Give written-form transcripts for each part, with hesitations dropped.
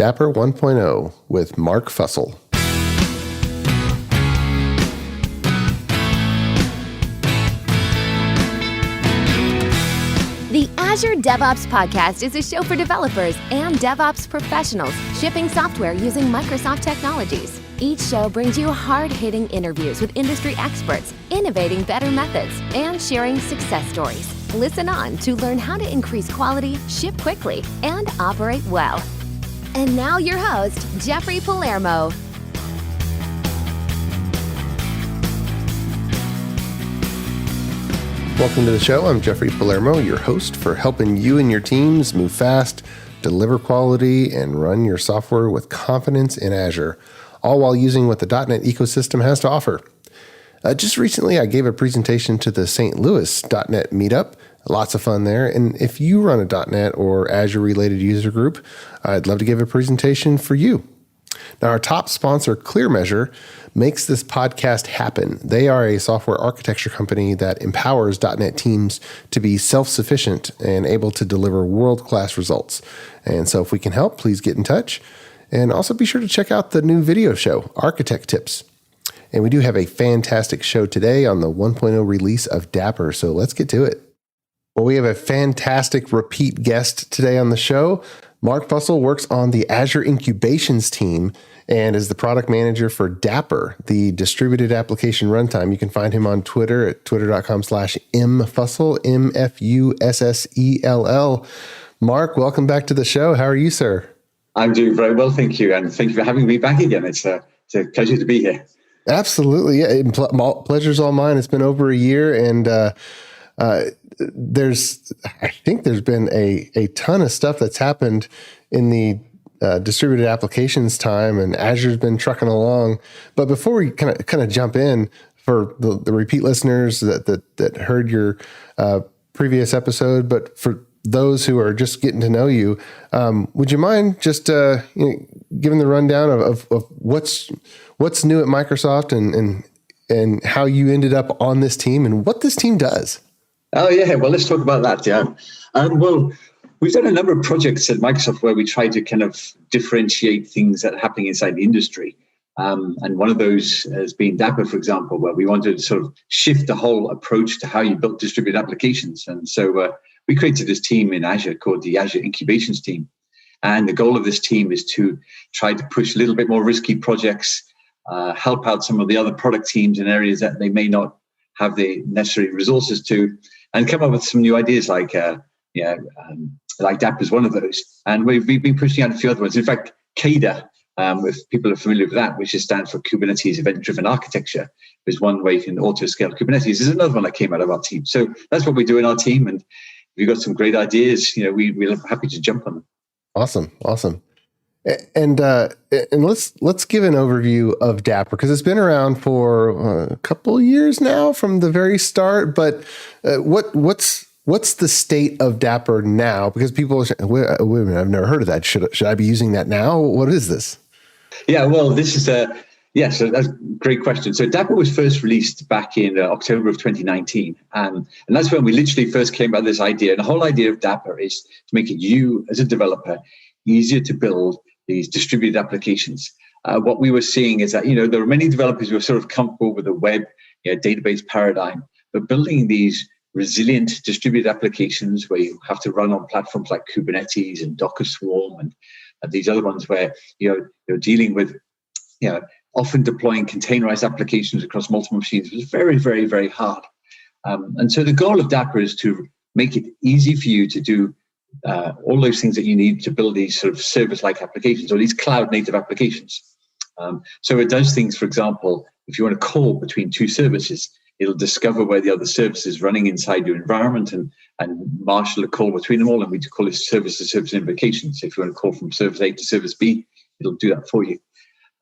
Dapr 1.0 with Mark Fussell. The Azure DevOps Podcast is a show for developers and DevOps professionals shipping software using Microsoft technologies. Each show brings you hard-hitting interviews with industry experts, innovating better methods, and sharing success stories. Listen on to learn how to increase quality, ship quickly, and operate well. And now your host, Jeffrey Palermo. Welcome to the show. I'm Jeffrey Palermo, your host for helping you and your teams move fast, deliver quality, and run your software with confidence in Azure, all while using what the .NET ecosystem has to offer. Just recently, I gave a presentation to the St. Louis .NET meetup. Lots of fun there. And if you run a .NET or Azure-related user group, I'd love to give a presentation for you. Now, our top sponsor, ClearMeasure, makes this podcast happen. They are a software architecture company that empowers .NET teams to be self-sufficient and able to deliver world-class results. And so if we can help, please get in touch. And also be sure to check out the new video show, Architect Tips. And we do have a fantastic show today on the 1.0 release of Dapr, so let's get to it. Well, we have a fantastic repeat guest today on the show. Mark Fussell works on the Azure Incubations Team and is the product manager for Dapr, the Distributed Application Runtime. You can find him on Twitter at twitter.com/mfussell, MFUSSELL. Mark, welcome back to the show. How are you, sir? I'm doing very well, thank you. And thank you for having me back again. It's a pleasure to be here. Absolutely. Yeah. Pleasure's all mine. It's been over a year, and I think there's been a ton of stuff that's happened in the distributed applications time, and Azure's been trucking along. But before we kind of jump in, for the repeat listeners that heard your previous episode, but for those who are just getting to know you, would you mind just giving the rundown of what's new at Microsoft and how you ended up on this team and what this team does? Oh, yeah. Well, let's talk about that. Yeah. Well, we've done a number of projects at Microsoft where we try to kind of differentiate things that are happening inside the industry. And one of those has been Dapr, for example, where we wanted to sort of shift the whole approach to how you build distributed applications. And so we created this team in Azure called the Azure Incubations Team. And the goal of this team is to try to push a little bit more risky projects, help out some of the other product teams in areas that they may not have the necessary resources to, and come up with some new ideas like Dapr is one of those. And we've been pushing out a few other ones. In fact, CADA, if people are familiar with that, which stands for Kubernetes Event-Driven Architecture, is one way you can auto-scale Kubernetes, is another one that came out of our team. So that's what we do in our team. And if you've got some great ideas, we're happy to jump on them. Awesome. And let's give an overview of Dapr, because it's been around for a couple of years now from the very start. But what's the state of Dapr now? Because people say, wait a minute, I've never heard of that. Should I be using that now? What is this? Yeah, well, this is so that's a great question. So Dapr was first released back in October of 2019. And that's when we literally first came up with this idea. And the whole idea of Dapr is to make it you, as a developer, easier to build these distributed applications. What we were seeing is that, there are many developers who are sort of comfortable with the web database paradigm, but building these resilient distributed applications where you have to run on platforms like Kubernetes and Docker Swarm and these other ones where you're dealing with often deploying containerized applications across multiple machines was very, very, very hard. And so the goal of Dapr is to make it easy for you to do all those things that you need to build these sort of service-like applications or these cloud-native applications. So it does things, for example, if you want to call between two services, it'll discover where the other service is running inside your environment and marshal a call between them all. And we call it service-to-service invocation. So if you want to call from service A to service B, it'll do that for you.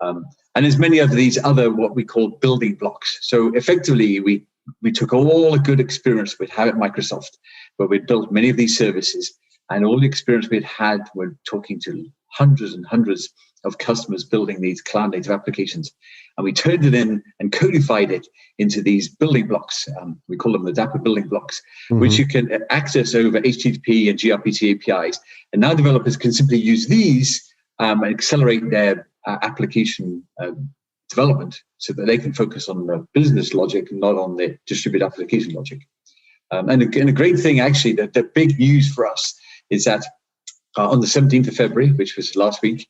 And there's many of these other what we call building blocks. So effectively, we took all the good experience we'd had at Microsoft, where we'd built many of these services, and all the experience we'd had when talking to hundreds and hundreds of customers building these cloud-native applications. And we turned it in and codified it into these building blocks. We call them the Dapr building blocks, which you can access over HTTP and gRPC APIs. And now developers can simply use these and accelerate their application development so that they can focus on the business logic and not on the distributed application logic. And a great thing, actually, that the big news for us is that on the 17th of February, which was last week,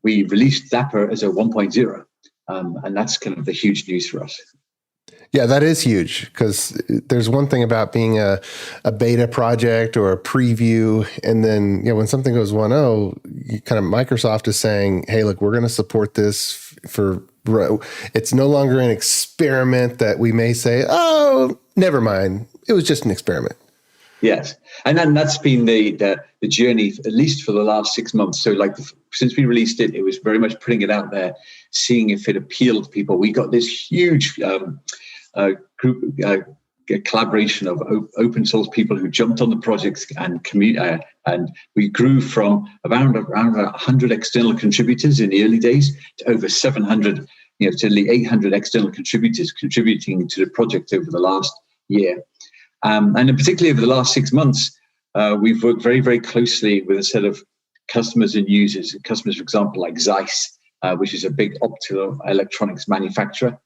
we released Dapr as a 1.0. And that's kind of the huge news for us. Yeah, that is huge, because there's one thing about being a beta project or a preview, and then when something goes 1.0, kind of Microsoft is saying, hey, look, we're going to support this for, it's no longer an experiment that we may say, oh, never mind, it was just an experiment. Yes, and then that's been the journey, at least for the last 6 months. So since we released it, it was very much putting it out there, seeing if it appealed to people. We got this huge group collaboration of open source people who jumped on the projects and we grew from around 100 external contributors in the early days to over 700, to nearly 800 external contributors contributing to the project over the last year. And in particularly over the last 6 months, we've worked very, very closely with a set of customers and users. Customers, for example, like Zeiss, which is a big optical electronics manufacturer,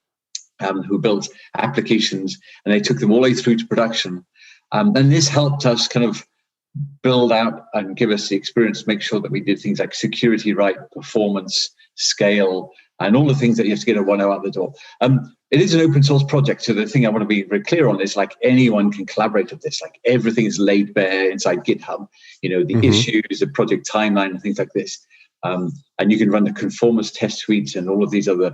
who built applications, and they took them all the way through to production. And this helped us kind of build out and give us the experience to make sure that we did things like security right, performance, scale, and all the things that you have to get a 1.0 out the door. It is an open source project, so the thing I want to be very clear on is anyone can collaborate with this. Everything is laid bare inside GitHub. The issues, the project timeline, and things like this. And you can run the conformance test suites and all of these other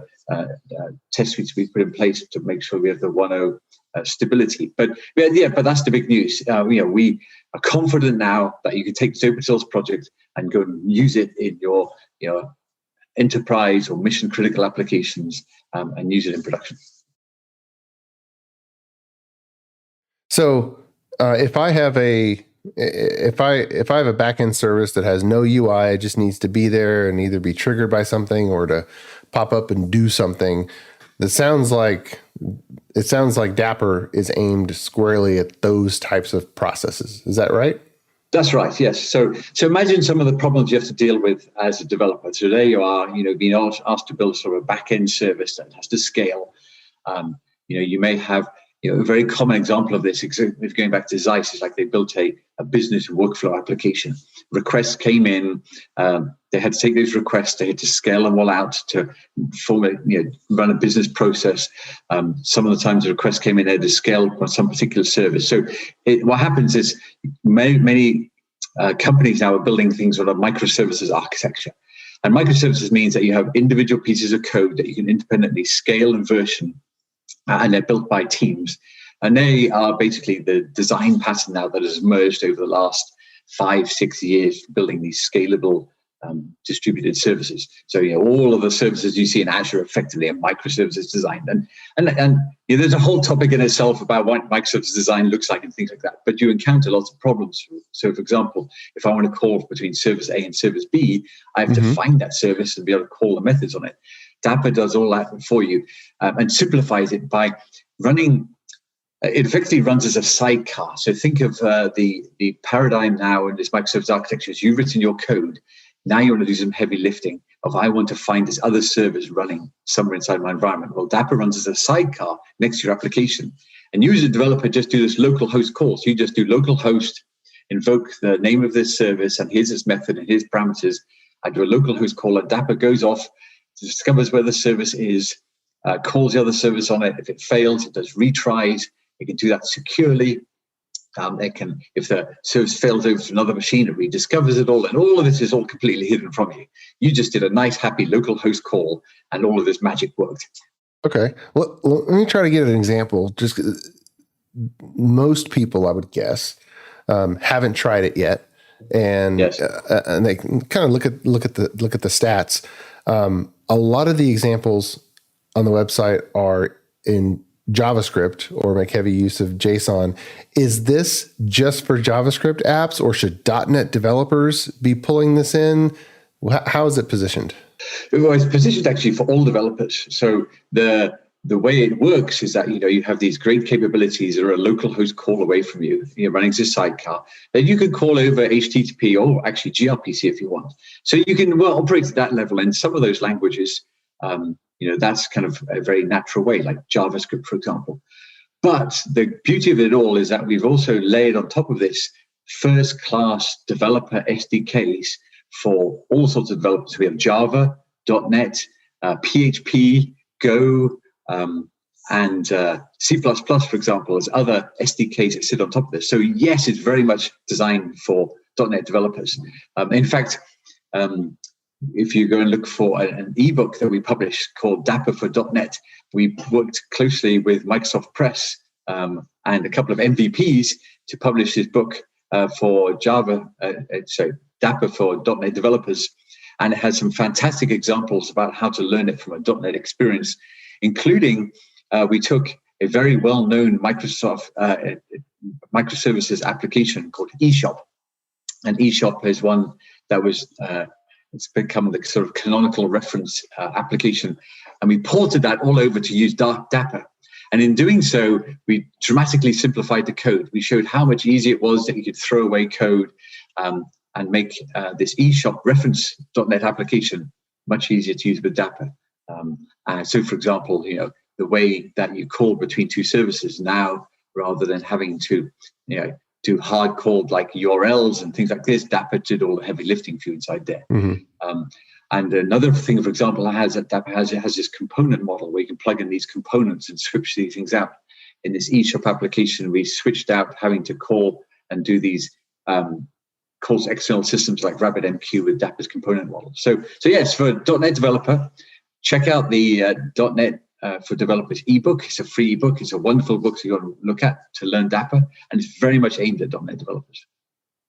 test suites we put in place to make sure we have the 1.0 stability. But that's the big news. We are confident now that you can take this open source project and go and use it in your enterprise or mission critical applications and use it in production. So if I have a backend service that has no UI, it just needs to be there and either be triggered by something or to pop up and do something, it sounds like Dapr is aimed squarely at those types of processes. Is that right? That's right. Yes. So imagine some of the problems you have to deal with as a developer. So there you are, being asked to build sort of a back-end service that has to scale. You may have, a very common example of this, if going back to Zeiss, is they built a business workflow application. Requests came in, they had to take those requests, they had to scale them all out to run a business process. Some of the times the requests came in, they had to scale on some particular service. So what happens is many companies now are building things on a microservices architecture. And microservices means that you have individual pieces of code that you can independently scale and version, and they're built by teams. And they are basically the design pattern now that has emerged over the last 5-6 years, building these scalable distributed services. So all of the services you see in Azure effectively are microservices designed. And there's a whole topic in itself about what microservices design looks like and things like that. But you encounter lots of problems. So for example, if I want to call between service A and service B, I have to find that service and be able to call the methods on it. Dapr does all that for you and simplifies it by running. It effectively runs as a sidecar. So think of the paradigm now in this microservice architecture is you've written your code. Now you want to do some heavy lifting of I want to find this other service running somewhere inside my environment. Well, Dapr runs as a sidecar next to your application. And you as a developer just do this local host call. So you just do local host, invoke the name of this service, and here's its method and here's parameters. I do a local host call, and Dapr goes off, discovers where the service is, calls the other service on it. If it fails, it does retries. It can do that securely. It can, if the service fails over to another machine, it rediscovers it all, and all of this is all completely hidden from you. You just did a nice, happy local host call, and all of this magic worked. Okay, well, let me try to get an example. Just most people, I would guess, haven't tried it yet, and yes. And they kind of look at the stats. A lot of the examples on the website are in JavaScript or make heavy use of JSON. Is this just for JavaScript apps, or should .NET developers be pulling this in? How is it positioned? Well, it's positioned actually for all developers. So the the way it works is that, you have these great capabilities that are a local host call away from you. You're running as a sidecar. Then you can call over HTTP or actually gRPC if you want. So you can operate at that level. And some of those languages, that's kind of a very natural way, like JavaScript, for example. But the beauty of it all is that we've also layered on top of this first-class developer SDKs for all sorts of developers. We have Java, .NET, PHP, Go, and C++, for example, as other SDKs that sit on top of this. So yes, it's very much designed for .NET developers. In fact, if you go and look for an ebook that we published called Dapr for .NET, we worked closely with Microsoft Press and a couple of MVPs to publish this book for Java, Dapr for .NET developers. And it has some fantastic examples about how to learn it from a .NET experience, including we took a very well-known Microsoft microservices application called eShop. And eShop is one that was, it's become the sort of canonical reference application. And we ported that all over to use Dapr. And in doing so, we dramatically simplified the code. We showed how much easier it was that you could throw away code and make this eShop reference.NET application much easier to use with Dapr. So, for example, the way that you call between two services now, rather than having to, do hard called like URLs and things like this, Dapr did all the heavy lifting for you inside there. Mm-hmm. And another thing, for example, Dapr has this component model where you can plug in these components and switch these things out. In this eShop application, we switched out having to call and do these calls to external systems like RabbitMQ with Dapr's component model. So yes, for a .NET developer, check out the .NET for Developers ebook. It's a free ebook. It's a wonderful book to go and look at to learn Dapr, and it's very much aimed at .NET developers.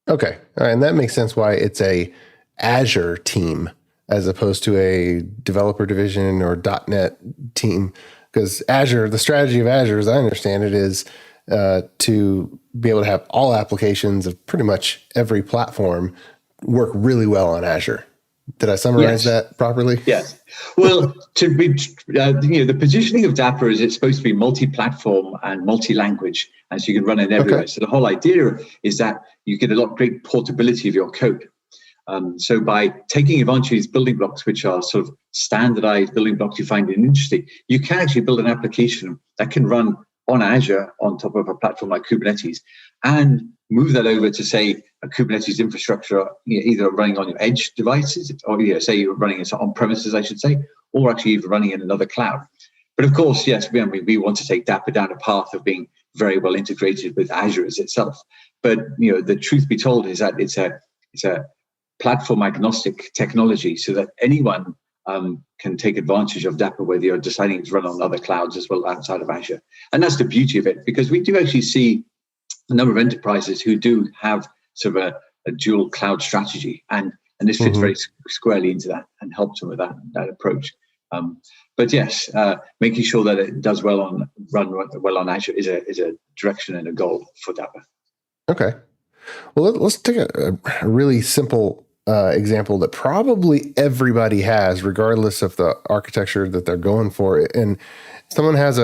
Okay, all right, and that makes sense why it's a Azure team as opposed to a developer division or .NET team, because Azure, the strategy of Azure, as I understand it, is to be able to have all applications of pretty much every platform work really well on Azure. Did I summarize that properly? Yes. Well, to be, the positioning of Dapr is it's supposed to be multi-platform and multi-language, and so you can run it everywhere. Okay. So the whole idea is that you get a lot of great portability of your code. So by taking advantage of these building blocks, which are sort of standardized building blocks you find in industry, you can actually build an application that can run on Azure on top of a platform like Kubernetes and move that over to, say, a Kubernetes infrastructure, either running on your edge devices or, say you're running it on premises, I should say, or actually even running in another cloud. But of course, yes, we want to take Dapr down a path of being very well integrated with Azure as itself. But, the truth be told is that it's a platform agnostic technology so that anyone can take advantage of Dapr, whether you're deciding to run on other clouds as well outside of Azure. And that's the beauty of it, because we do actually see a number of enterprises who do have sort of a dual cloud strategy, and this fits very squarely into that and helps them with that approach. But yes, making sure that it does run well on Azure is a direction and a goal for Dapr. Okay. Well, let's take a really simple example that probably everybody has, regardless of the architecture that they're going for. And someone has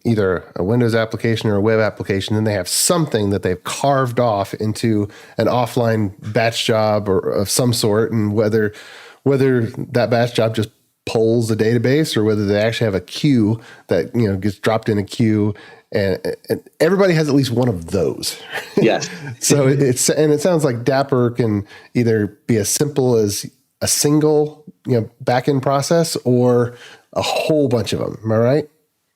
either a Windows application or a web application, and they have something that they've carved off into an offline batch job or of some sort, and whether that batch job just polls a database or whether they actually have a queue that gets dropped in a queue. And everybody has at least one of those. Yes. So it sounds like Dapr can either be as simple as a single backend process or a whole bunch of them. Am I right?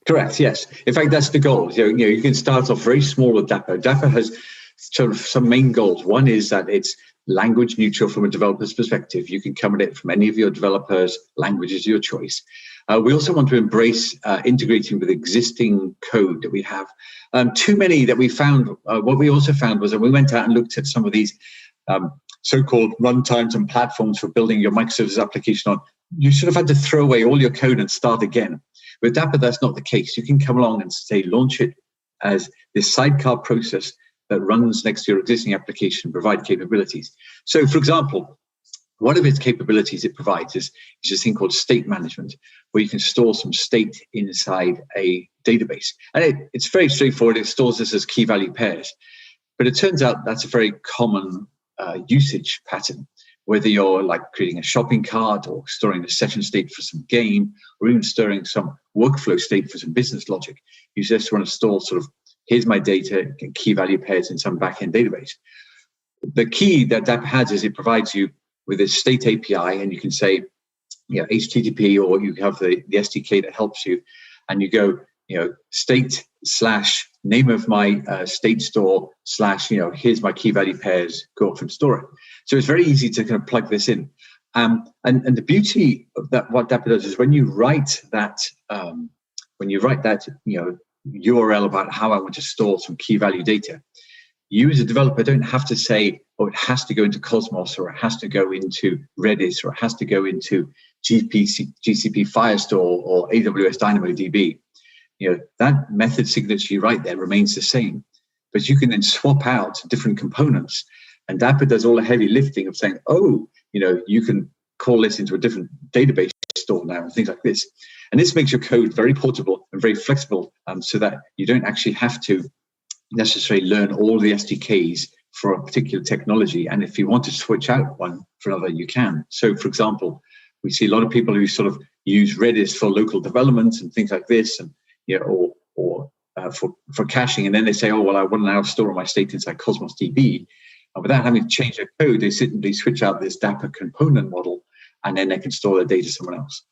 Correct. Yes. In fact, that's the goal. You can start off very small with Dapr. Dapr has sort of some main goals. One is that it's language neutral from a developer's perspective. You can come at it from any of your developers' languages of your choice. We also want to embrace integrating with existing code that we have. Too many that we found, what we also found was that we went out and looked at some of these so-called runtimes and platforms for building your microservices application on. You sort of had to throw away all your code and start again. With Dapr, that's not the case. You can come along and say, launch it as this sidecar process that runs next to your existing application, provide capabilities. So, for example, one of its capabilities it provides is this thing called state management, where you can store some state inside a database. And it's very straightforward. It stores this as key value pairs. But it turns out that's a very common usage pattern, whether you're like creating a shopping cart or storing a session state for some game, or even storing some workflow state for some business logic. You just want to store sort of, here's my data, key value pairs in some backend database. The key that Dapr has is it provides you with a state API, and you can say, HTTP, or you have the SDK that helps you, and you go, state / name of my state store / here's my key value pairs, go off and store it. So it's very easy to kind of plug this in. And the beauty of that, what Dapr does is when you write that URL about how I want to store some key value data, you as a developer don't have to say, it has to go into Cosmos, or it has to go into Redis, or it has to go into GCP Firestore or AWS DynamoDB. That method signature you write there remains the same, but you can then swap out different components. And Dapr does all the heavy lifting of saying, you can call this into a different database store now, and things like this. And this makes your code very portable and very flexible, so that you don't actually have to necessarily learn all the SDKs for a particular technology. And if you want to switch out one for another, you can. So, for example, we see a lot of people who sort of use Redis for local development and things like this, and or for caching, and then they say, I want to now store my state inside Cosmos DB. And without having to change their code, they simply switch out this Dapr component model, and then they can store their data somewhere else.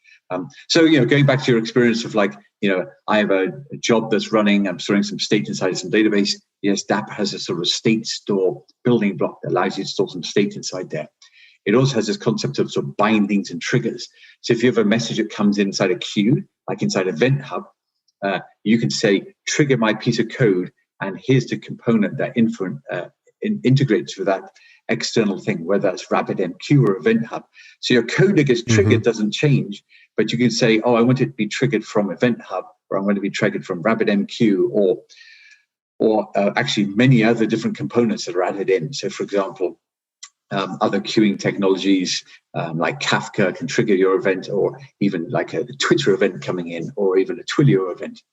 So, going back to your experience of I have a job that's running, I'm storing some state inside some database. Yes, Dapr has a sort of state store building block that allows you to store some state inside there. It also has this concept of sort of bindings and triggers. So if you have a message that comes inside a queue, like inside Event Hub, you can say, trigger my piece of code, and here's the component that integrates with that external thing, whether that's RabbitMQ or Event Hub. So your code that gets triggered doesn't change, but you can say, I want it to be triggered from Event Hub, or I want it to be triggered from RabbitMQ, or actually many other different components that are added in. So, for example, other queuing technologies like Kafka can trigger your event, or even like a Twitter event coming in, or even a Twilio event.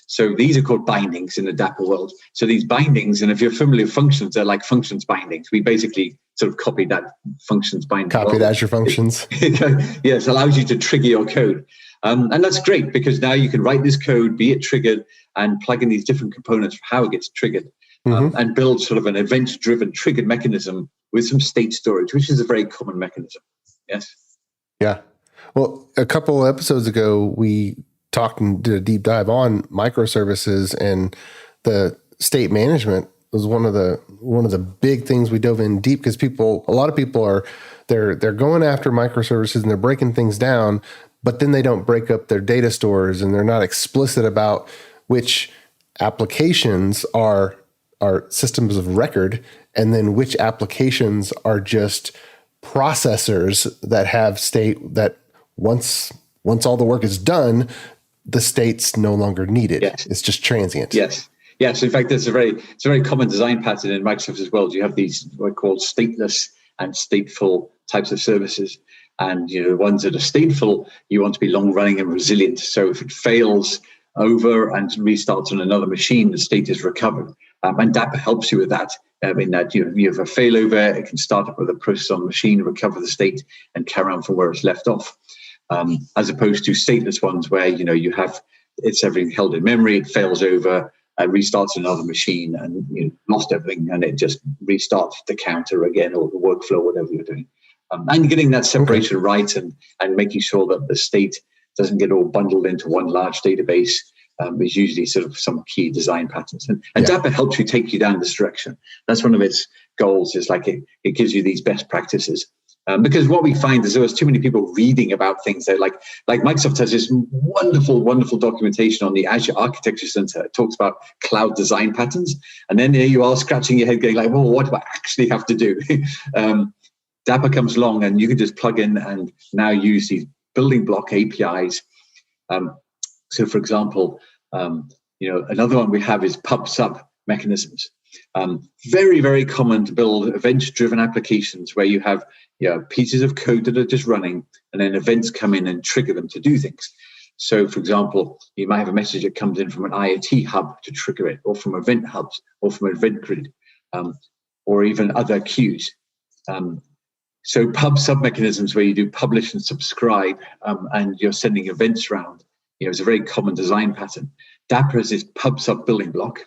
So these are called bindings in the Dapr world. So these bindings, and if you're familiar with functions, they're like functions bindings. We basically sort of copied that functions binding. Copied Azure Functions. Yes, allows you to trigger your code. And that's great, because now you can write this code, be it triggered, and plug in these different components for how it gets triggered, and build sort of an event-driven triggered mechanism with some state storage, which is a very common mechanism. Yes. Yeah. Well, a couple episodes ago, we talked and did a deep dive on microservices, and the state management was one of the big things we dove in deep, because a lot of people are they're going after microservices and they're breaking things down, but then they don't break up their data stores, and they're not explicit about which applications are systems of record, and then which applications are just processors that have state that once all the work is done, the state's no longer needed. Yes. It's just transient. Yes. Yes. In fact, it's a very common design pattern in Microsoft as well. You have these what are called stateless and stateful types of services. And the ones that are stateful, you want to be long running and resilient. So if it fails over and restarts on another machine, the state is recovered. And Dapr helps you with that. In that you have a failover, it can start up with a process on the machine, recover the state, and carry on from where it's left off. As opposed to stateless ones where you have it's everything held in memory, it fails over, restarts another machine, and you lost everything, and it just restarts the counter again, or the workflow, whatever you're doing. And getting that separation right, and making sure that the state doesn't get all bundled into one large database is usually sort of some key design patterns. And Dapr helps you take you down this direction. That's one of its goals, is like it gives you these best practices. Because what we find is there was too many people reading about things. That like Microsoft has this wonderful, wonderful documentation on the Azure Architecture Center. It talks about cloud design patterns. And then there you are scratching your head going like, well, what do I actually have to do? Dapr comes along and you can just plug in and now use these building block APIs. So for example, another one we have is pub-sub mechanisms. Very, very common to build event-driven applications where you have pieces of code that are just running, and then events come in and trigger them to do things. So, for example, you might have a message that comes in from an IoT hub to trigger it, or from event hubs, or from an event grid, or even other queues. So pub-sub mechanisms where you do publish and subscribe, and you're sending events around, is a very common design pattern. Dapr is this pub-sub building block.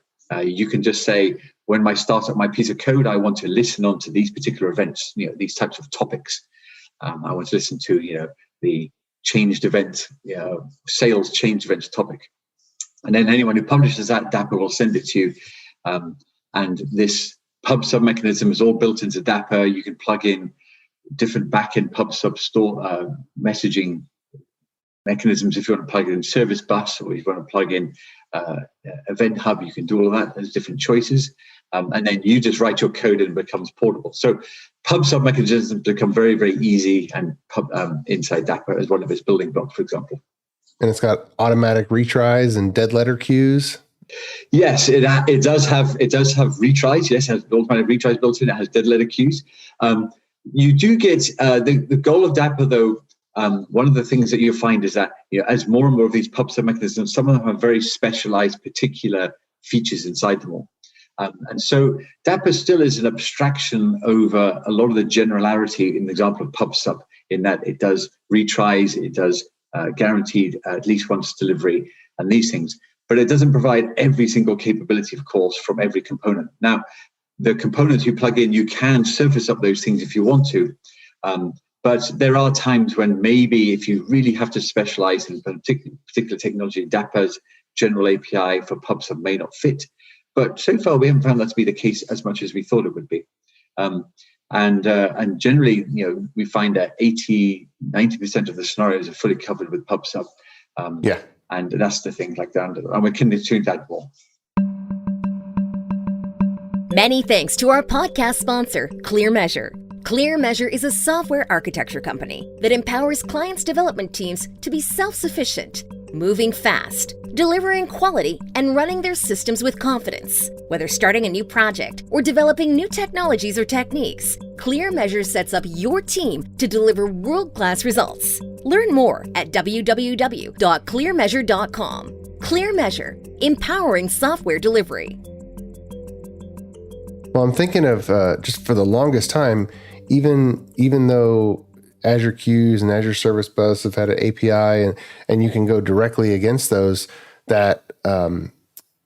You can just say, when I start up my piece of code, I want to listen on to these particular events, these types of topics. I want to listen to, the changed event, sales changed events topic. And then anyone who publishes that, Dapr will send it to you. And this pub-sub mechanism is all built into Dapr. You can plug in different backend pub-sub store messaging mechanisms. If you want to plug in ServiceBus, or if you want to plug in Event Hub, you can do all of that. There's different choices. And then you just write your code and it becomes portable. So pub-sub mechanisms become very, very easy, and inside Dapr as one of its building blocks, for example. And it's got automatic retries and dead letter queues. Yes, it does have retries. Yes, it has automatic retries built in. It has dead letter queues. You do get the goal of Dapr, though. One of the things that you'll find is that as more and more of these pub-sub mechanisms, some of them have very specialized, particular features inside them all. And so Dapr still is an abstraction over a lot of the generality in the example of pub-sub, in that it does retries, it does guaranteed at least once delivery, and these things. But it doesn't provide every single capability, of course, from every component. Now, the components you plug in, you can surface up those things if you want to. But there are times when maybe if you really have to specialize in a particular technology, Dapr's general API for pub-sub may not fit. But so far, we haven't found that to be the case as much as we thought it would be. And generally, we find that 80-90% of the scenarios are fully covered with pub-sub. And that's the thing, like that. And we can tune that more. Many thanks to our podcast sponsor, ClearMeasure. ClearMeasure is a software architecture company that empowers clients' development teams to be self-sufficient, moving fast, delivering quality, and running their systems with confidence. Whether starting a new project or developing new technologies or techniques, ClearMeasure sets up your team to deliver world-class results. Learn more at www.clearmeasure.com. ClearMeasure, empowering software delivery. Well, I'm thinking of just for the longest time, even though Azure Queues and Azure Service Bus have had an API and you can go directly against those, that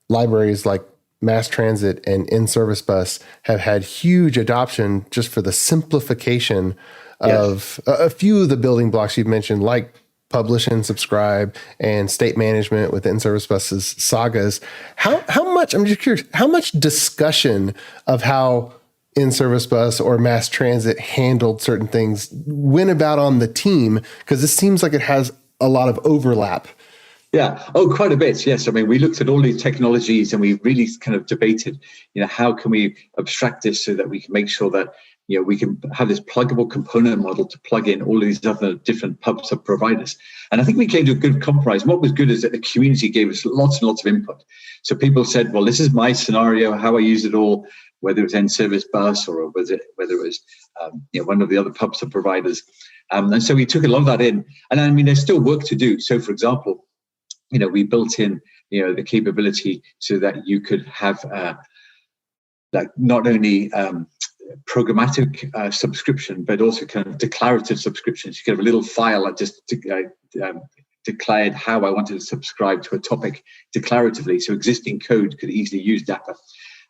libraries like MassTransit and NServiceBus have had huge adoption just for the simplification of a few of the building blocks you've mentioned, like publish and subscribe and state management with NServiceBus's sagas. How much, I'm just curious, how much discussion of how NServiceBus or MassTransit handled certain things went about on the team? Because it seems like it has a lot of overlap. Yeah. Oh, quite a bit. Yes. I mean, we looked at all these technologies and we really kind of debated, how can we abstract this so that we can make sure that, we can have this pluggable component model to plug in all of these other different pub-sub providers. And I think we came to a good compromise. And what was good is that the community gave us lots and lots of input. So people said, well, this is my scenario, how I use it all, whether it was NServiceBus or whether it was one of the other pub-sub providers. And so we took a lot of that in. And I mean, there's still work to do. So, for example, we built in, the capability so that you could have not only programmatic subscription, but also kind of declarative subscriptions. You could have a little file that just declared how I wanted to subscribe to a topic declaratively. So existing code could easily use Dapr.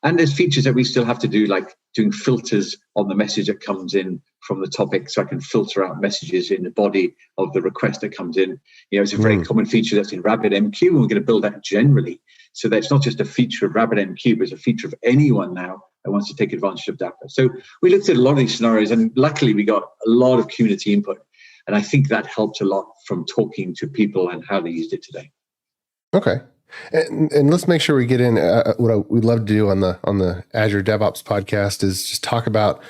And there's features that we still have to do, like doing filters on the message that comes in from the topic, so I can filter out messages in the body of the request that comes in. It's a very common feature that's in RabbitMQ, and we're going to build that generally, so that it's not just a feature of RabbitMQ, but it's a feature of anyone now that wants to take advantage of Dapr. So we looked at a lot of these scenarios, and luckily we got a lot of community input, and I think that helped a lot from talking to people and how they used it today. Okay. And let's make sure we get in what we'd love to do on the Azure DevOps podcast is just talk about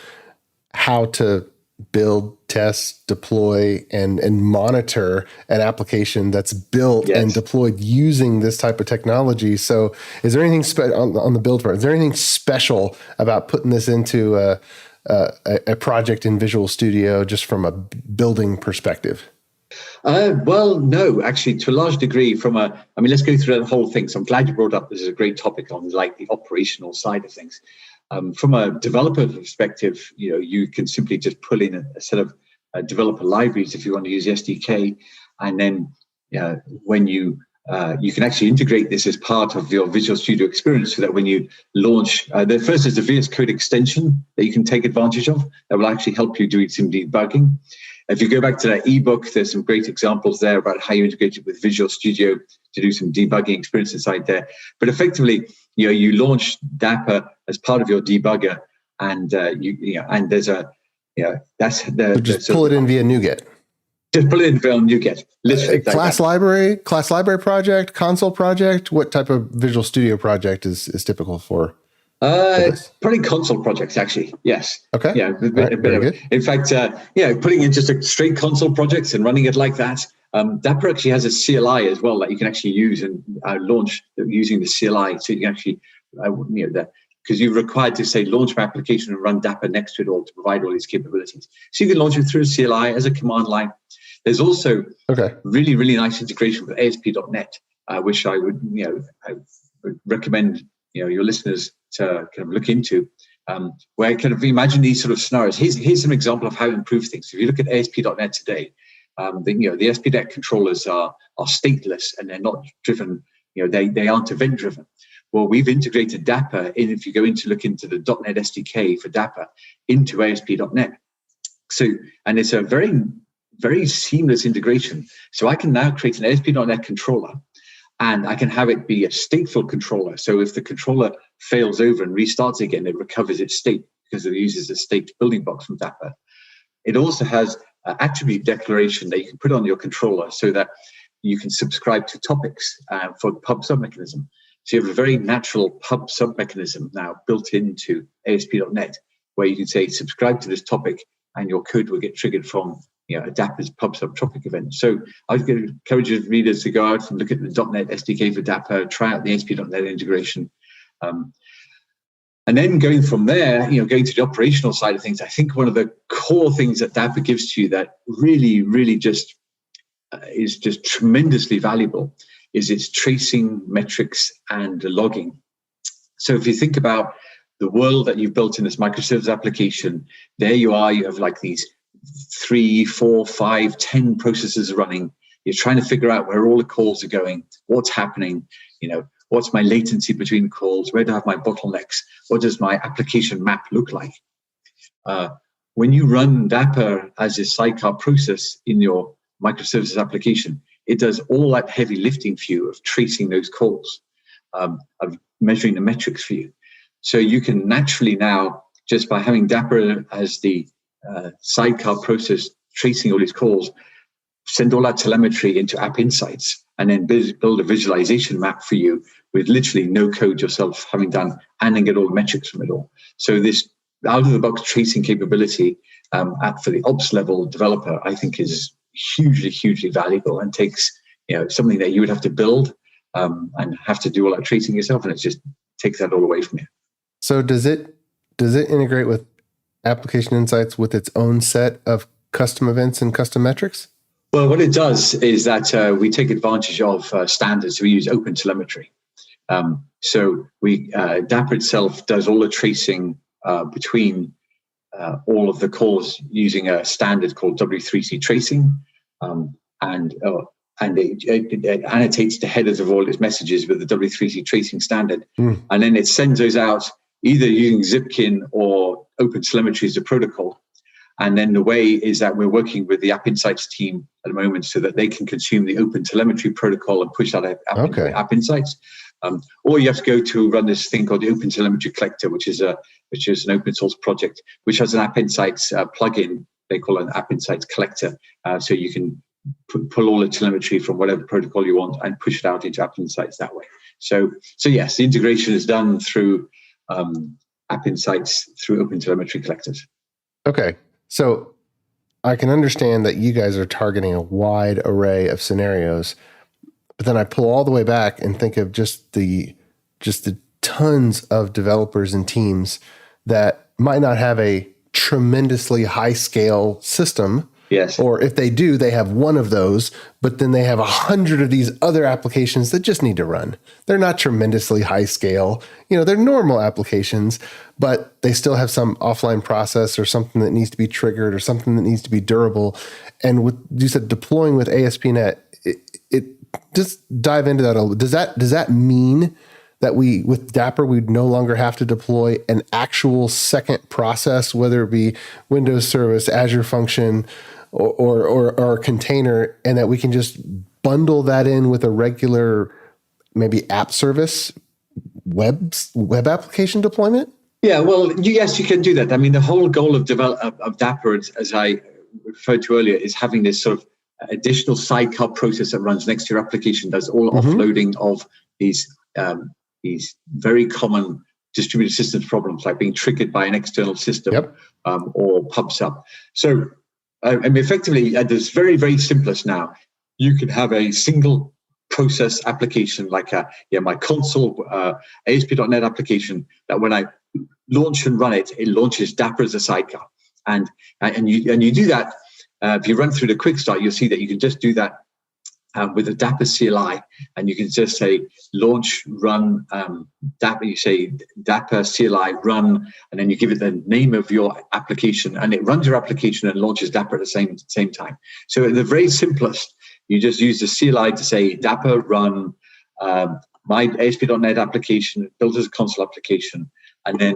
how to build, test, deploy, and monitor an application that's built and deployed using this type of technology. So is there anything on the build part? Is there anything special about putting this into a project in Visual Studio just from a building perspective? Well, no, actually, to a large degree let's go through that whole thing. So I'm glad you brought up this is a great topic on like the operational side of things. From a developer perspective, you can simply just pull in a set of developer libraries if you want to use the SDK, and then when you can actually integrate this as part of your Visual Studio experience, so that when you launch, the first is the VS Code extension that you can take advantage of that will actually help you do some debugging. If you go back to that ebook, there's some great examples there about how you integrate it with Visual Studio to do some debugging experience inside there. But effectively, you launch Dapr as part of your debugger, and and there's that's the so just pull it in via NuGet. Just pull it in via NuGet. Literally, class library project, console project. What type of Visual Studio project is typical for? Probably console projects, actually. Yes. Okay. Yeah. In fact, putting in just a straight console projects and running it like that. Dapr actually has a CLI as well that you can actually use and launch using the CLI. So you can actually, because you're required to say launch my application and run Dapr next to it all to provide all these capabilities. So you can launch it through a CLI as a command line. There's also really, really nice integration with ASP.NET, which I would recommend your listeners to kind of look into, where kind of imagine these sort of scenarios. Here's some example of how to improve things. If you look at ASP.NET today, the ASP.NET controllers are stateless and they're not driven. They aren't event driven. Well, we've integrated Dapr in. If you go in to look into the .NET SDK for Dapr into ASP.NET, and it's a very, very seamless integration. So I can now create an ASP.NET controller, and I can have it be a stateful controller. So if the controller fails over and restarts again, it recovers its state because it uses a state building blocks from Dapr. It also has an attribute declaration that you can put on your controller so that you can subscribe to topics for the pub sub mechanism. So you have a very natural pub sub mechanism now built into ASP.NET, where you can say subscribe to this topic and your code will get triggered from a Dapr's pub sub topic event. So I would encourage readers to go out and look at the .NET SDK for Dapr, try out the ASP.NET integration. And then going from there, going to the operational side of things, I think one of the core things that Dapr gives to you that really, really just is just tremendously valuable is its tracing, metrics, and logging. So if you think about the world that you've built in this microservice application, there you are, you have like these 3, 4, 5, 10 processes running. You're trying to figure out where all the calls are going, what's happening, what's my latency between calls, where do I have my bottlenecks, what does my application map look like? When you run Dapr as a sidecar process in your microservices application, it does all that heavy lifting for you of tracing those calls, of measuring the metrics for you. So you can naturally now, just by having Dapr as the sidecar process tracing all these calls, send all that telemetry into App Insights and then build a visualization map for you with literally no code yourself having done, and then get all the metrics from it all. So this out-of-the-box tracing capability for the ops level developer, I think is hugely, hugely valuable, and takes something that you would have to build and have to do all that tracing yourself, and it just takes that all away from you. So does it integrate with Application Insights with its own set of custom events and custom metrics? Well, what it does is that we take advantage of standards. We use OpenTelemetry. So Dapr itself does all the tracing between all of the calls using a standard called W3C tracing, and it annotates the headers of all its messages with the W3C tracing standard, and then it sends those out either using Zipkin or OpenTelemetry as a protocol. And then the way is that we're working with the App Insights team at the moment so that they can consume the OpenTelemetry protocol and push out App Insights. Or you have to go to run this thing called the OpenTelemetry Collector, which is an open source project, which has an App Insights plugin. They call it an App Insights Collector. So you can pull all the telemetry from whatever protocol you want and push it out into App Insights that way. So yes, the integration is done through App Insights through OpenTelemetry collectors. Okay. So I can understand that you guys are targeting a wide array of scenarios, but then I pull all the way back and think of just the tons of developers and teams that might not have a tremendously high scale system. Yes. Or if they do, they have one of those, but then they have 100 of these other applications that just need to run. They're not tremendously high scale. They're normal applications, but they still have some offline process or something that needs to be triggered or something that needs to be durable. And with, you said deploying with ASP.NET, it just dive into that a little. Does that mean that with Dapr, we'd no longer have to deploy an actual second process, whether it be Windows Service, Azure Function, or a container, and that we can just bundle that in with a regular maybe app service web application deployment? Yeah, well, yes, you can do that. I mean, the whole goal of Dapr, as I referred to earlier, is having this sort of additional sidecar process that runs next to your application, does all offloading of these very common distributed systems problems, like being triggered by an external system or PubSub. So, effectively, at this very, very simplest now, you can have a single process application like my console ASP.NET application that when I launch and run it, it launches Dapr as a sidecar. And you do that. If you run through the quick start, you'll see that you can just do that with a Dapr CLI, and you can just say launch, run, Dapr. You say Dapr CLI run, and then you give it the name of your application, and it runs your application and launches Dapr at the same time. So at the very simplest, you just use the CLI to say Dapr run my ASP.NET application, built as a console application, and then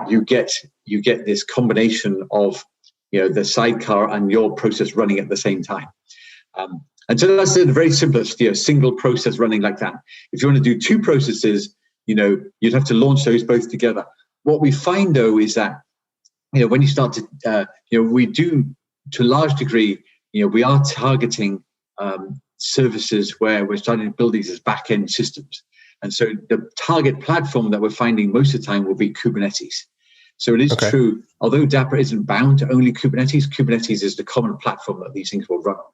you get this combination of the sidecar and your process running at the same time. And so that's the very simplest, single process running like that. If you want to do two processes, you'd have to launch those both together. What we find, though, is that, when you start to, we do, to a large degree, we are targeting services where we're starting to build these as backend systems. And so the target platform that we're finding most of the time will be Kubernetes. So it is true, although Dapr isn't bound to only Kubernetes, Kubernetes is the common platform that these things will run on.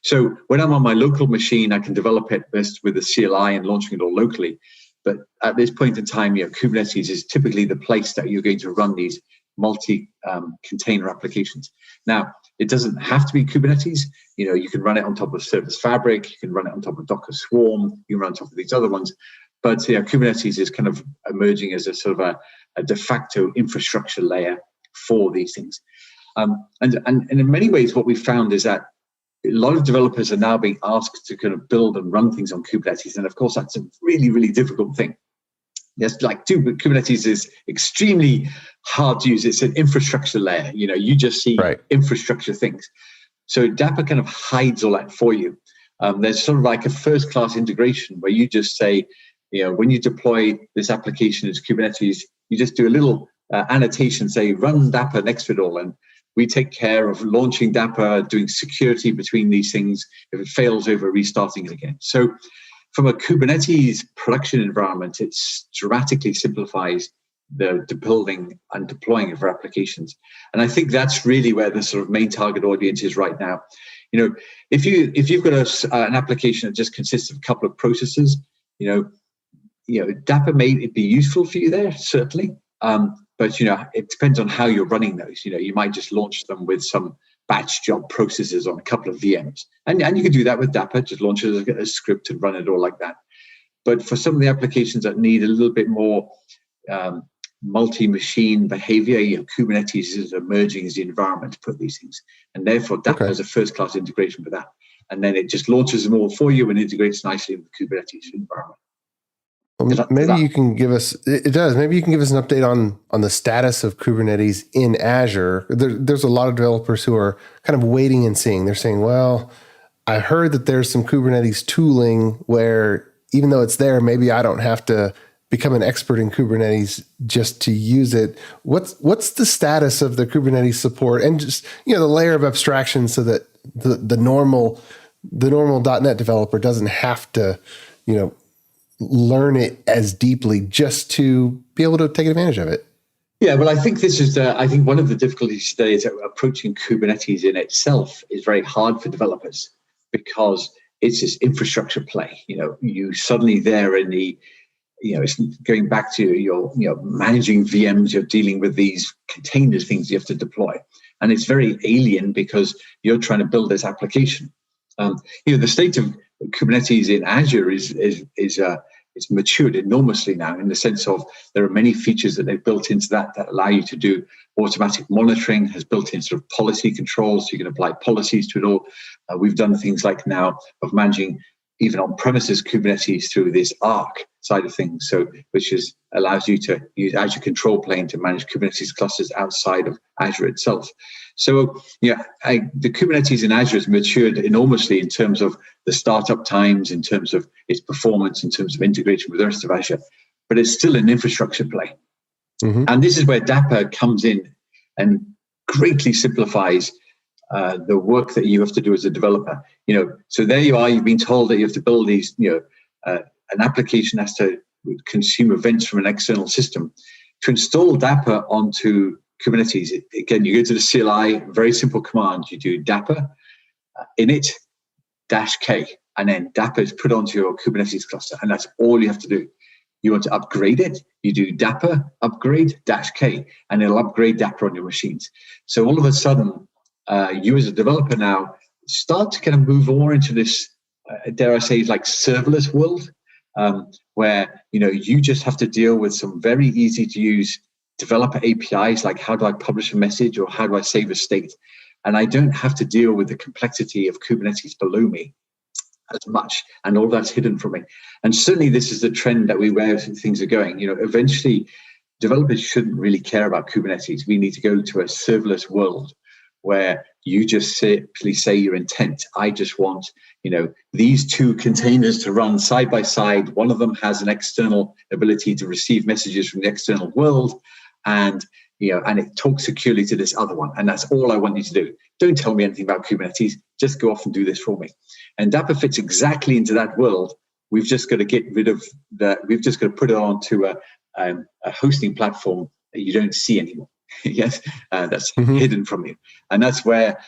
So when I'm on my local machine, I can develop it best with a CLI and launching it all locally. But at this point in time, Kubernetes is typically the place that you're going to run these multi-container applications. Now, it doesn't have to be Kubernetes. You can run it on top of Service Fabric. You can run it on top of Docker Swarm. You can run it on top of these other ones. But Kubernetes is kind of emerging as a sort of a de facto infrastructure layer for these things. And in many ways, what we found is that a lot of developers are now being asked to kind of build and run things on Kubernetes. And of course, that's a really, really difficult thing. Kubernetes is extremely hard to use. It's an infrastructure layer. You just see infrastructure things. So Dapr kind of hides all that for you. There's sort of like a first-class integration where you just say, when you deploy this application as Kubernetes, you just do a little annotation, say run Dapr next to it all. And we take care of launching Dapr, doing security between these things if it fails over restarting it again. So from a Kubernetes production environment, it dramatically simplifies the building and deploying of our applications. And I think that's really where the sort of main target audience is right now. If you've got an application that just consists of a couple of processes, Dapr may be useful for you there, certainly. But it depends on how you're running those. You might just launch them with some batch job processes on a couple of VMs. And you can do that with Dapr, just launch it as a script and run it all like that. But for some of the applications that need a little bit more multi-machine behavior, Kubernetes is emerging as the environment to put these things. And therefore, Dapr has a first-class integration for that. And then it just launches them all for you and integrates nicely with the Kubernetes environment. Maybe you can give us an update on the status of Kubernetes in Azure. There's a lot of developers who are kind of waiting and seeing. They're saying, well, I heard that there's some Kubernetes tooling where even though it's there, maybe I don't have to become an expert in Kubernetes just to use it. What's the status of the Kubernetes support and just the layer of abstraction so that the normal .NET developer doesn't have to learn it as deeply just to be able to take advantage of it? Yeah, well, I think this is, I think one of the difficulties today is that approaching Kubernetes in itself is very hard for developers because it's this infrastructure play. You suddenly there in the, it's going back to your, managing VMs, you're dealing with these containers, things you have to deploy. And it's very alien because you're trying to build this application. The state of Kubernetes in Azure is it's matured enormously now in the sense of there are many features that they've built into that allow you to do automatic monitoring, has built in sort of policy controls, so you can apply policies to it all. We've done things like now of managing even on-premises Kubernetes through this Arc side of things, so which allows you to use Azure Control Plane to manage Kubernetes clusters outside of Azure itself. So the Kubernetes in Azure has matured enormously in terms of the startup times, in terms of its performance, in terms of integration with the rest of Azure, but it's still an infrastructure play. Mm-hmm. And this is where Dapr comes in and greatly simplifies the work that you have to do as a developer. So there you are, you've been told that you have to build these, an application has to consume events from an external system. To install Dapr onto Kubernetes, again, you go to the CLI, very simple command. You do Dapr init -k, and then Dapr is put onto your Kubernetes cluster, and that's all you have to do. You want to upgrade it, you do Dapr upgrade -k, and it'll upgrade Dapr on your machines. So all of a sudden, you as a developer now start to kind of move more into this, dare I say, like serverless world, where you just have to deal with some very easy to use developer APIs, like how do I publish a message or how do I save a state, and I don't have to deal with the complexity of Kubernetes below me as much, and all that's hidden from me. And certainly this is the trend that where things are going. Eventually developers shouldn't really care about Kubernetes. We need to go to a serverless world where you just simply say your intent. I just want, these two containers to run side by side. One of them has an external ability to receive messages from the external world, and it talks securely to this other one. And that's all I want you to do. Don't tell me anything about Kubernetes. Just go off and do this for me. And Dapr fits exactly into that world. We've just got to get rid of that. We've just got to put it onto a hosting platform that you don't see anymore. Yes, that's hidden from you, and that's where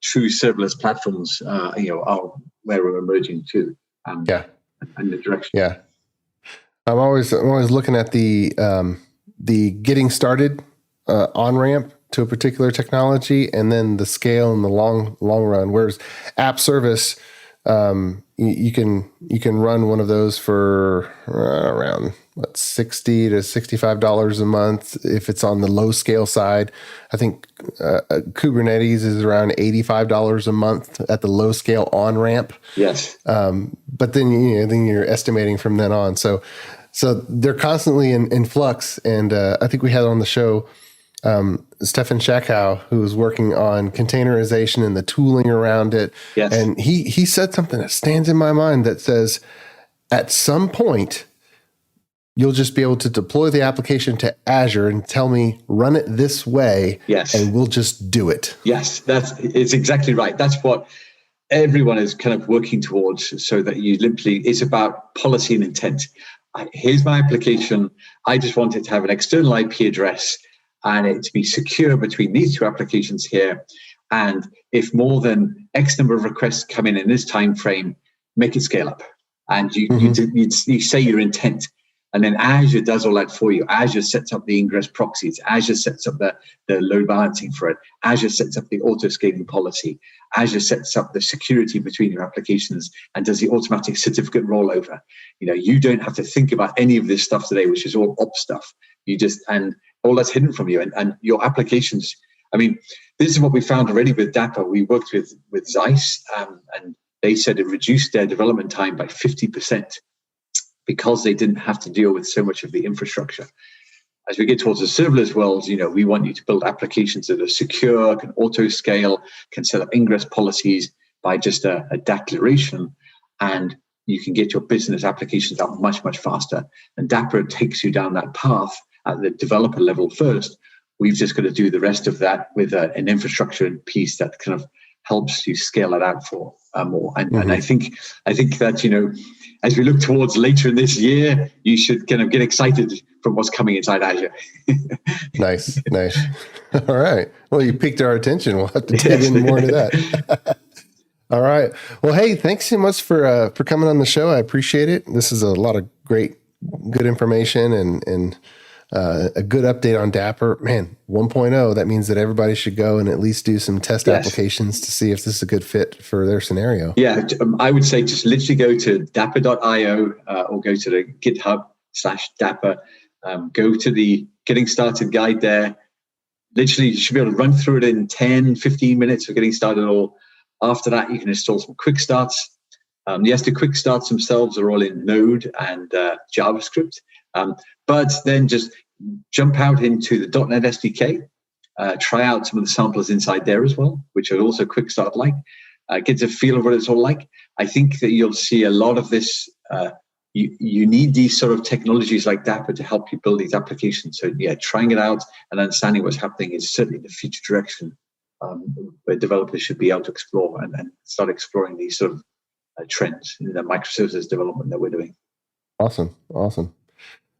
true serverless platforms, are where we're emerging to. And the direction. Yeah, I'm always looking at the getting started on ramp to a particular technology, and then the scale in the long run. Whereas app service, you can run one of those for around $60 to $65 a month if it's on the low scale side. I think Kubernetes is around $85 a month at the low scale on ramp. Yes. But then you're estimating from then on. So they're constantly in flux. And I think we had on the show Stefan Shakow, who was working on containerization and the tooling around it. Yes. And he said something that stands in my mind that says, at some point, you'll just be able to deploy the application to Azure and tell me, run it this way. Yes. And we'll just do it. Yes, it's exactly right. That's what everyone is kind of working towards, so that you literally, it's about policy and intent. Here's my application. I just want it to have an external IP address and it to be secure between these two applications here. And if more than X number of requests come in this time frame, make it scale up. And you say your intent. And then Azure does all that for you. Azure sets up the ingress proxies. Azure sets up the load balancing for it. Azure sets up the auto-scaling policy. Azure sets up the security between your applications and does the automatic certificate rollover. You don't have to think about any of this stuff today, which is all ops stuff. And all that's hidden from you. And your applications, this is what we found already with Dapr. We worked with Zeiss, and they said it reduced their development time by 50%. Because they didn't have to deal with so much of the infrastructure. As we get towards the serverless world, we want you to build applications that are secure, can auto-scale, can set up ingress policies by just a declaration, and you can get your business applications up much, much faster. And Dapr takes you down that path at the developer level first. We've just got to do the rest of that with an infrastructure piece that kind of helps you scale it out for more. And I think that, as we look towards later in this year, you should kind of get excited from what's coming inside Azure. Nice. All right. Well, you piqued our attention. We'll have to dig in more into that. All right. Well, hey, thanks so much for coming on the show. I appreciate it. This is a lot of good information and a good update on Dapr. Man, 1.0, that means that everybody should go and at least do some test applications to see if this is a good fit for their scenario. Yeah, I would say just literally go to dapr.io or go to the GitHub/Dapr. Go to the Getting Started guide there. Literally, you should be able to run through it in 10, 15 minutes for getting started. Or after that, you can install some quick starts. Yes, the quick starts themselves are all in Node and JavaScript. But then just jump out into the .NET SDK, try out some of the samples inside there as well, which are also quick start like. Get a feel of what it's all like. I think that you'll see a lot of this. You need these sort of technologies like Dapr to help you build these applications. So yeah, trying it out and understanding what's happening is certainly the future direction where developers should be able to explore and start exploring these sort of trends in the microservices development that we're doing. Awesome.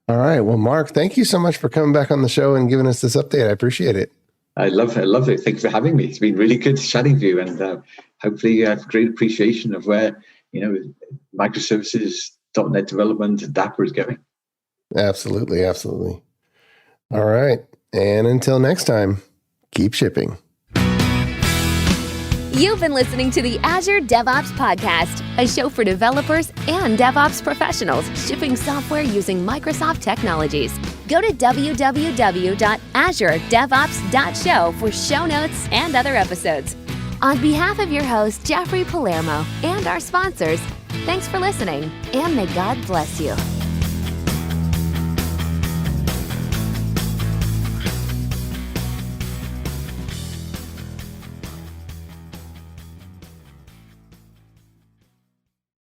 All right. Well, Mark, thank you so much for coming back on the show and giving us this update. I appreciate it. I love it. Thank you for having me. It's been really good chatting with you, and hopefully you have great appreciation of where microservices, .NET development, Dapr is going. Absolutely. All right. And until next time, keep shipping. You've been listening to the Azure DevOps Podcast, a show for developers and DevOps professionals shipping software using Microsoft technologies. Go to www.azuredevops.show for show notes and other episodes. On behalf of your host, Jeffrey Palermo, and our sponsors, thanks for listening, and may God bless you.